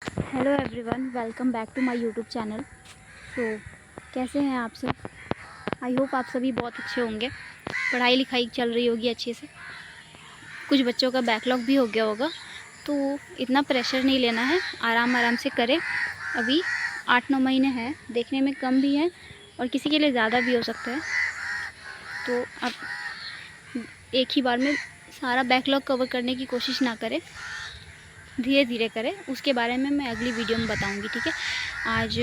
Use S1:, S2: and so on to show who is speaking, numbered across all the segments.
S1: Hello everyone, welcome back to my YouTube channel. कैसे हैं आप सब? आई होप आप सभी बहुत अच्छे होंगे। पढ़ाई लिखाई चल रही होगी अच्छे से। कुछ बच्चों का बैकलॉग भी हो गया होगा, तो इतना प्रेशर नहीं लेना है, आराम आराम से करें। अभी 8-9 महीने हैं, देखने में कम भी है और किसी के लिए ज़्यादा भी हो सकता है। तो अब एक ही बार में सारा बैकलॉग कवर करने की कोशिश ना करें, धीरे धीरे करें। उसके बारे में मैं अगली वीडियो में बताऊंगी, ठीक है। आज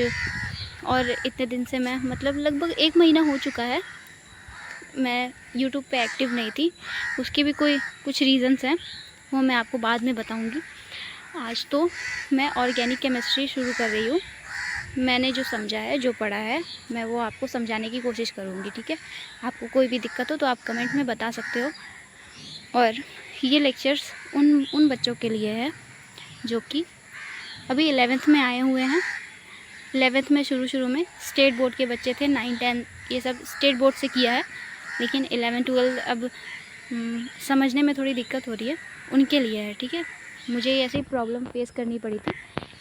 S1: और इतने दिन से मैं लगभग 1 महीना हो चुका है मैं यूट्यूब पे एक्टिव नहीं थी। उसके भी कुछ रीज़न्स हैं, वो मैं आपको बाद में बताऊंगी। आज तो मैं ऑर्गेनिक केमिस्ट्री शुरू कर रही हूँ। मैंने जो समझा है, जो पढ़ा है, मैं वो आपको समझाने की कोशिश करूँगी, ठीक है। आपको कोई भी दिक्कत हो तो आप कमेंट में बता सकते हो। और ये लेक्चर्स उन बच्चों के लिए है जो कि अभी 11th में आए हुए हैं। 11th में शुरू में स्टेट बोर्ड के बच्चे थे, 9-10 ये सब स्टेट बोर्ड से किया है, लेकिन 11-12 अब समझने में थोड़ी दिक्कत हो रही है, उनके लिए है, ठीक है। मुझे ऐसी प्रॉब्लम फेस करनी पड़ी थी,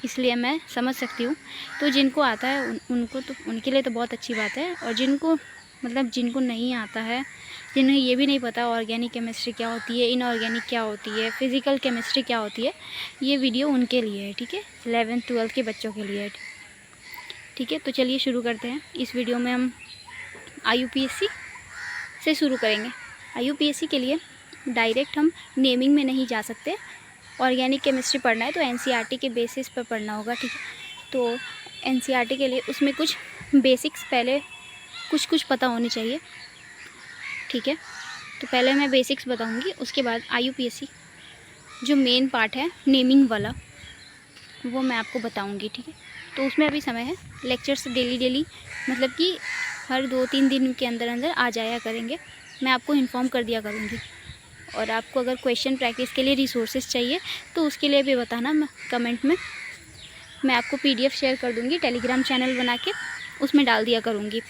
S1: इसलिए मैं समझ सकती हूँ। तो जिनको आता है उनको तो उनके लिए तो बहुत अच्छी बात है, और जिनको नहीं आता है, जिन्हें ये भी नहीं पता ऑर्गेनिक केमिस्ट्री क्या होती है, इनऑर्गेनिक क्या होती है, फिज़िकल केमिस्ट्री क्या होती है, ये वीडियो उनके लिए है, ठीक है। 11th-12th के बच्चों के लिए है, ठीक है। तो चलिए शुरू करते हैं। इस वीडियो में हम IUPAC से शुरू करेंगे। IUPAC के लिए डायरेक्ट हम नेमिंग में नहीं जा सकते। ऑर्गेनिक केमिस्ट्री पढ़ना है तो NCERT के बेसिस पर पढ़ना होगा, ठीक है। तो NCERT के लिए उसमें कुछ बेसिक्स पहले कुछ पता होनी चाहिए, ठीक है। तो पहले मैं बेसिक्स बताऊंगी, उसके बाद IUPAC जो मेन पार्ट है नेमिंग वाला, वो मैं आपको बताऊंगी, ठीक है। तो उसमें अभी समय है। लेक्चर्स डेली मतलब कि हर 2-3 दिन के अंदर आ जाया करेंगे। मैं आपको इन्फॉर्म कर दिया करूँगी। और आपको अगर क्वेश्चन प्रैक्टिस के लिए रिसोर्सेज चाहिए तो उसके लिए भी बताना कमेंट में। मैं आपको PDF शेयर कर दूँगी, टेलीग्राम चैनल बना के उसमें डाल दिया करूँगी,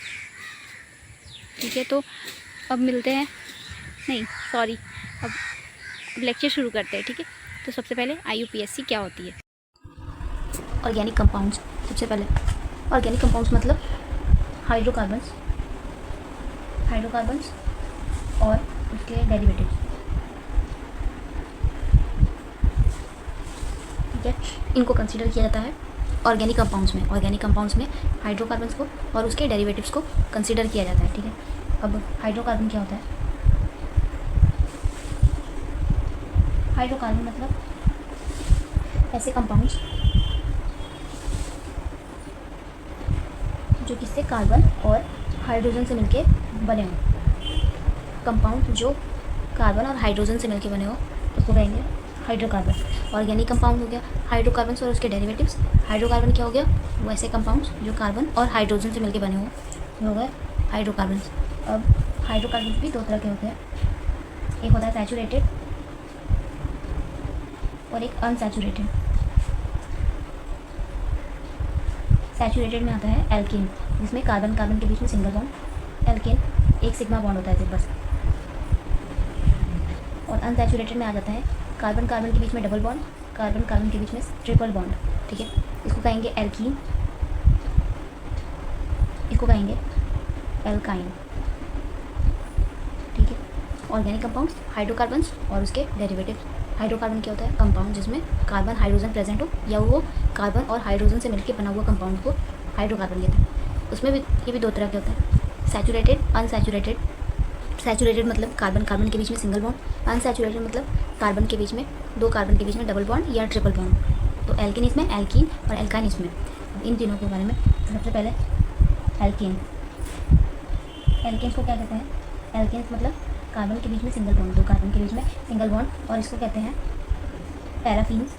S1: ठीक है। तो अब मिलते हैं, नहीं सॉरी, अब लेक्चर शुरू करते हैं, ठीक है। तो सबसे पहले IUPAC क्या होती है। Organic compounds. सबसे पहले ऑर्गेनिक कंपाउंड्स मतलब हाइड्रोकार्बन्स और उसके डेरिवेटिव्स, ठीक है। इनको कंसीडर किया जाता है ऑर्गेनिक कंपाउंड्स में हाइड्रोकार्बन्स को और उसके डेरिवेटिव्स को कंसीडर किया जाता है, ठीक है। अब हाइड्रोकार्बन क्या होता है? हाइड्रोकार्बन मतलब ऐसे कंपाउंड्स जो किससे कार्बन और हाइड्रोजन से मिलके बने हो। कंपाउंड जो कार्बन और हाइड्रोजन से मिलके बने हो उसको कहेंगे हाइड्रोकार्बन। ऑर्गेनिक कंपाउंड हो गया हाइड्रोकार्बन्स और उसके डेरिवेटिव्स। हाइड्रोकार्बन क्या हो गया? वो ऐसे कंपाउंड्स जो कार्बन और हाइड्रोजन से मिलके बने हो गए हाइड्रोकार्बन्स। अब हाइड्रोकार्बन्स भी 2 तरह के होते हैं, एक होता है सैचुरेटेड और एक अनसैचुरेटेड। सैचुरेटेड में आता है एल्केन, जिसमें कार्बन के बीच में सिंगल बॉन्ड, एल्केन एक सिग्मा बॉन्ड होता है सिर्फ बस। और अनसैचुरेटेड में आ जाता है कार्बन के बीच में डबल बॉन्ड, कार्बन के बीच में ट्रिपल बॉन्ड, ठीक है। इसको कहेंगे एल्कीन, इसको कहेंगे एल्काइन, ठीक है। ऑर्गेनिक कंपाउंड्स, हाइड्रोकार्बन्स और उसके डेरिवेटिव्स। हाइड्रोकार्बन क्या होता है? कंपाउंड जिसमें कार्बन हाइड्रोजन प्रेजेंट हो, या वो कार्बन और हाइड्रोजन से मिलकर बना हुआ कंपाउंड को हाइड्रोकार्बन कहते हैं। उसमें भी ये भी 2 तरह के होते हैं, सैचुरेटेड, अनसैचुरेटेड। सैचुरेटेड मतलब कार्बन के बीच में सिंगल बॉन्ड, अनसैचुरेटेड मतलब कार्बन के बीच में 2 कार्बन के बीच में डबल बॉन्ड या ट्रिपल बॉन्ड। तो एल्किन इसमें, एल्कीन और एल्काइन इसमें। अब इन तीनों के बारे में सबसे पहले एल्केन को क्या कहते हैं? एल्केन्स मतलब कार्बन के बीच में सिंगल बॉन्ड, 2 कार्बन के बीच में सिंगल बॉन्ड, और इसको कहते हैं पैराफिन्स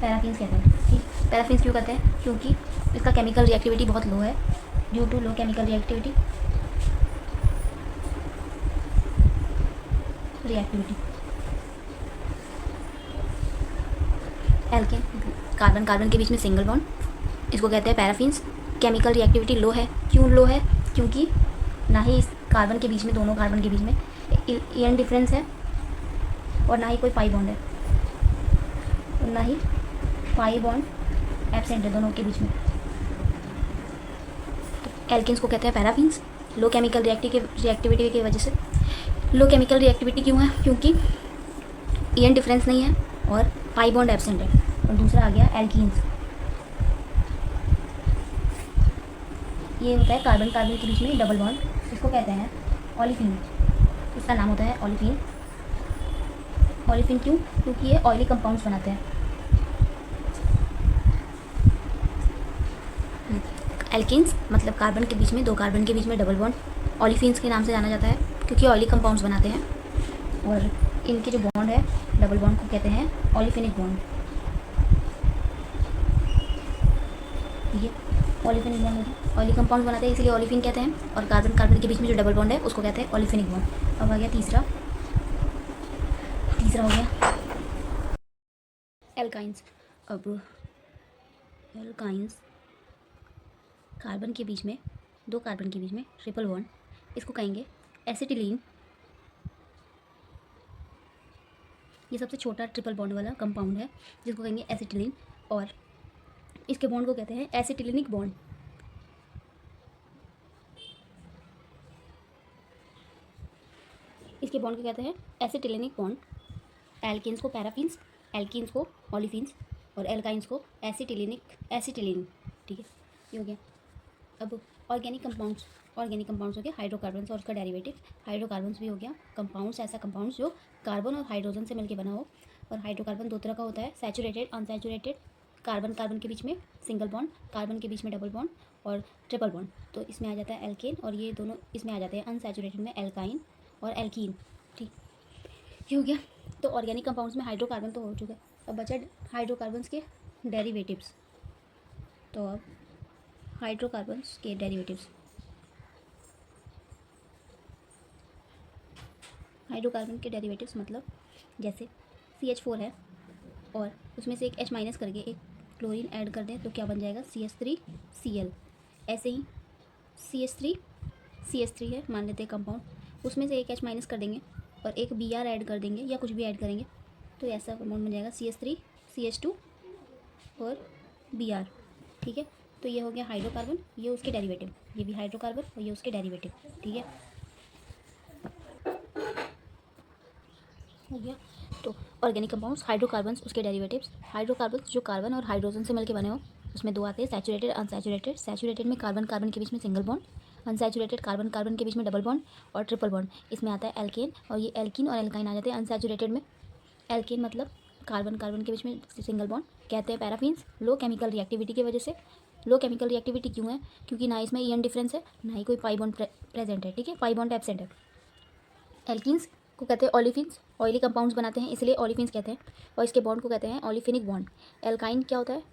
S1: कहते हैं, ठीक। पैराफिन्स क्यों कहते हैं? क्योंकि इसका केमिकल रिएक्टिविटी बहुत लो है, due to low chemical reactivity. Alkane carbon के बीच में सिंगल बॉन्ड, इसको कहते हैं पैराफिन्स। केमिकल रिएक्टिविटी लो है, क्यों लो है? क्योंकि ना ही इस कार्बन के बीच में, दोनों कार्बन के बीच में इयन डिफरेंस है और ना ही कोई पाई बॉन्ड है, और ना ही पाई बॉन्ड एब्सेंट है दोनों के बीच में। एल्केन्स को कहते हैं पैराफिन्स। लो केमिकल रिएक्टिविटी की वजह से। लो केमिकल रिएक्टिविटी क्यों है? क्योंकि ईएन डिफरेंस नहीं है और पाई बॉन्ड एब्सेंट है। और दूसरा आ गया एल्कीन्स। ये होता है कार्बन कार्बन के बीच में डबल बॉन्ड, इसको कहते हैं ओलिफिन। इसका नाम होता है ओलिफिन। ओलिफिन क्यों? क्योंकि ये ऑयली कंपाउंड्स बनाते हैं। एल्किन्स मतलब कार्बन के बीच में, दो कार्बन के बीच में डबल बॉन्ड ओलिफिन्स के नाम से जाना जाता है क्योंकि ऑयली कंपाउंड्स बनाते हैं। और इनके जो बॉन्ड है डबल बॉन्ड को कहते हैं ओलिफिनिक बॉन्ड। ठीक है, ओलिफिनिक बॉन्ड होता है, ऑयली कंपाउंड बनाते हैं इसलिए ओलिफिन कहते हैं। और कार्बन कार्बन के बीच में जो डबल बॉन्ड है उसको कहते हैं ओलिफिनिक बॉन्ड। अब आ गया तीसरा हो गया एल्काइंस। अब एल्काइंस कार्बन के बीच में, दो कार्बन के बीच में ट्रिपल बॉन्ड, इसको कहेंगे एसिटिलीन। ये सबसे छोटा ट्रिपल बॉन्ड वाला कंपाउंड है जिसको कहेंगे एसिटिलीन। और इसके बॉन्ड को कहते हैं एसिटिलिनिक बॉन्ड। इसके बॉन्ड को कहते हैं एसिटिलिनिक बॉन्ड। एल्केन्स को पैराफिन्स, एल्कीन्स को ओलिफिन्स और एल्काइंस को एसिटिलिन। ठीक है, ये हो गया। अब ऑर्गेनिक कंपाउंड्स हो गया हाइड्रोकार्बन्स और उसका डेरिवेटिव। हाइड्रोकार्बन्स भी हो गया कंपाउंड्स, ऐसा कंपाउंड्स जो कार्बन और हाइड्रोजन से मिलकर बना हो। और हाइड्रोकार्बन दो तरह का होता है, सैचुरेटेड, अनसैचुरेटेड। कार्बन कार्बन के बीच में सिंगल बॉन्ड, कार्बन के बीच में डबल बॉन्ड और ट्रिपल बॉन्ड, तो इसमें आ जाता है एल्केन। और ये दोनों इसमें आ जाते हैं अनसैचुरेटेड में एल्काइन और एल्कीन। ठीक, ये हो गया। तो ऑर्गेनिक कंपाउंड्स में हाइड्रोकार्बन तो हो चुका है, अब बचा हाइड्रोकार्बन्स के डेरिवेटिव्स। तो अब हाइड्रोकार्बन्स के डेरिवेटिव्स, हाइड्रोकार्बन के डेरिवेटिव्स मतलब जैसे CH4 है और उसमें से एक H माइनस करके एक क्लोरीन ऐड कर दें तो क्या बन जाएगा CH3Cl। ऐसे ही CH3 है मान लेते हैं कंपाउंड, उसमें से एक H माइनस कर देंगे और एक Br ऐड कर देंगे या कुछ भी ऐड करेंगे तो ऐसा कंपाउंड बन जाएगा CH3 CH2 और Br। ठीक है, तो ये हो गया हाइड्रोकार्बन, ये उसके डेरिवेटिव, ये भी हाइड्रोकार्बन और ये उसके डेरिवेटिव। ठीक है, हो गया। तो ऑर्गेनिक कंपाउंड्स, हाइड्रोकार्बन्स, उसके डेरिवेटिव्स। हाइड्रोकार्बन्स जो कार्बन और हाइड्रोजन से मिलकर बने हो, उसमें दो आते हैं, सैचुरेटेड, अनसैचुरेटेड। सैचुरेटेड में कार्बन कार्बन के बीच में single bond, unsaturated carbon carbon के बीच में डबल बॉन्ड और ट्रिपल बॉन्ड। इसमें आता है एल्केन, और ये एल्कीन और एल्काइन आ जाते हैं अनसैचुरेटेड में। एल्केन मतलब कार्बन कार्बन के बीच में सिंगल बॉन्ड, कहते हैं पैराफिन्स। लो केमिकल रिएक्टिविटी की वजह से। लो केमिकल रिएक्टिविटी क्यों है? क्योंकि ना इसमें ईएन डिफरेंस है, ना ही कोई पाई बॉन्ड प्रेजेंट है। ठीक है, पाई बॉन्ड एब्सेंट है। एल्कीन्स को कहते हैं ओलिफिन्स, ऑयली कंपाउंड्स बनाते हैं इसलिए ओलिफिन्स कहते हैं। और इसके बॉन्ड को कहते हैं ओलिफिनिक बॉन्ड। एल्काइन क्या होता है?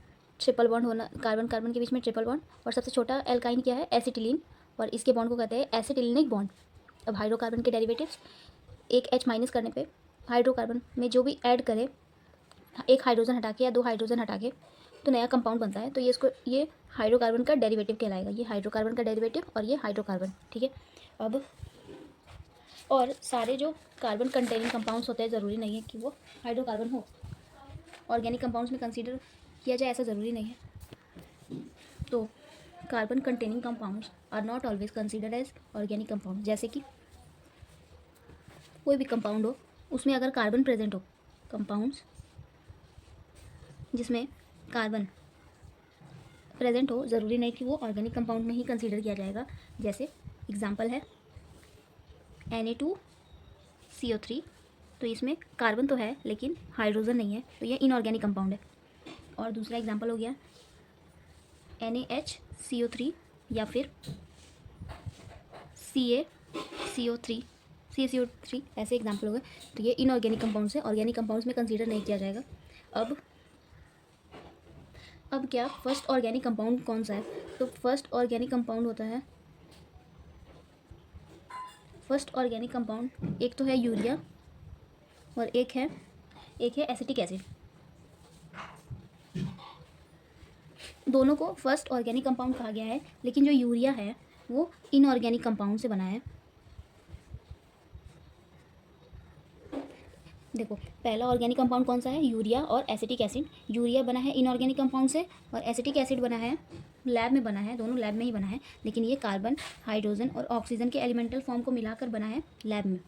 S1: ट्रिपल बॉन्ड होना, कार्बन कार्बन के बीच में ट्रिपल बॉन्ड। और सबसे छोटा एल्काइन क्या है? एसिटिलीन, और इसके बॉन्ड को कहते हैं एसिटिलिनिक बॉन्ड। अब हाइड्रोकार्बन के डेरिवेटिव्स, एक H माइनस करने पे हाइड्रोकार्बन में जो भी ऐड करे, एक हाइड्रोजन हटा के या दो हाइड्रोजन हटा के तो नया कंपाउंड बनता है, तो ये हाइड्रोकार्बन का डेरिवेटिव कहलाएगा। ये हाइड्रोकार्बन का डेरिवेटिव और ये हाइड्रोकार्बन। ठीक है, अब और सारे जो कार्बन कंटेनिंग कंपाउंड्स होते हैं ज़रूरी नहीं है कि वो हाइड्रोकार्बन हो, ऑर्गेनिक कंपाउंड्स में कंसीडर किया जाए ऐसा ज़रूरी नहीं है। तो carbon containing compounds are not always considered as organic compound. जैसे कि कोई भी कंपाउंड हो, उसमें अगर कार्बन प्रेजेंट हो, कंपाउंड्स जिसमें कार्बन प्रेजेंट हो, ज़रूरी नहीं कि वो ऑर्गेनिक कंपाउंड में ही कंसीडर किया जाएगा। जैसे एग्जांपल है Na2CO3, तो इसमें कार्बन तो है लेकिन हाइड्रोजन नहीं है, तो ये इनऑर्गेनिक कंपाउंड है। और दूसरा एग्जांपल हो गया NaHCO3 या फिर CaCO3, ऐसे एग्जांपल हो गए, तो ये इनऑर्गेनिक कंपाउंड्स है, ऑर्गेनिक कंपाउंड्स में कंसीडर नहीं किया जाएगा। अब क्या फर्स्ट ऑर्गेनिक कंपाउंड कौन सा है? तो फर्स्ट ऑर्गेनिक कंपाउंड होता है, फर्स्ट ऑर्गेनिक कंपाउंड एक तो है यूरिया और एक है एसिटिक एसिड। दोनों को फर्स्ट ऑर्गेनिक कंपाउंड कहा गया है, लेकिन जो यूरिया है वो इनऑर्गेनिक कंपाउंड से बना है। देखो, पहला ऑर्गेनिक कंपाउंड कौन सा है, यूरिया और एसिटिक एसिड। यूरिया बना है इनऑर्गेनिक कंपाउंड से और एसिटिक एसिड बना है लैब में बना है, दोनों लैब में ही बना है, लेकिन ये कार्बन, हाइड्रोजन और ऑक्सीजन के एलिमेंटल फॉर्म को मिलाकर बना है, लैब में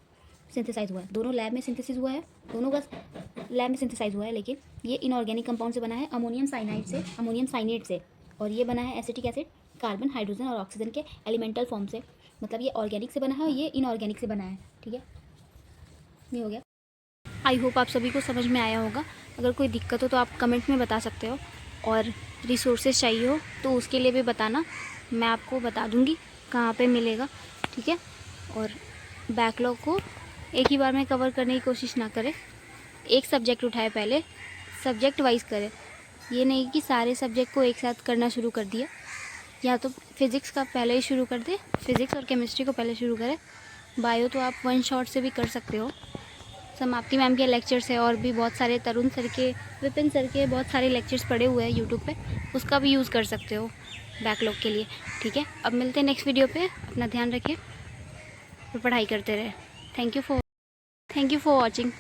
S1: सिंथेसाइज हुआ है। दोनों लैब में सिंथेसिस हुआ है, दोनों का लैब में सिंथेसाइज हुआ है, लेकिन ये इनऑर्गेनिक कंपाउंड से बना है अमोनियम साइनेट से, और ये बना है एसिटिक एसिड, कार्बन, हाइड्रोजन और ऑक्सीजन के एलिमेंटल फॉर्म से। मतलब ये ऑर्गेनिक से बना है और ये इनऑर्गेनिक से बना है। ठीक है, ये हो गया। आई होप आप सभी को समझ में आया होगा। अगर कोई दिक्कत हो तो आप कमेंट में बता सकते हो, और रिसोर्सेज चाहिए हो तो उसके लिए भी बताना, मैं आपको बता दूंगी कहाँ पे मिलेगा। ठीक है, और बैकलॉग को एक ही बार में कवर करने की कोशिश ना करें, एक सब्जेक्ट उठाए, पहले सब्जेक्ट वाइज करें। ये नहीं कि सारे सब्जेक्ट को एक साथ करना शुरू कर दिया, या तो फिज़िक्स का पहले ही शुरू कर दे, फिज़िक्स और केमिस्ट्री को पहले शुरू करें। बायो तो आप वन शॉट से भी कर सकते हो। समाप्ति मैम के लेक्चर्स है, और भी बहुत सारे तरुण सर के, विपिन सर के बहुत सारे लेक्चर्स पड़े हुए हैं यूट्यूब पे, उसका भी यूज़ कर सकते हो बैकलॉग के लिए। ठीक है, अब मिलते हैं नेक्स्ट वीडियो पे। अपना ध्यान रखें और पढ़ाई करते रहे। Thank you for watching.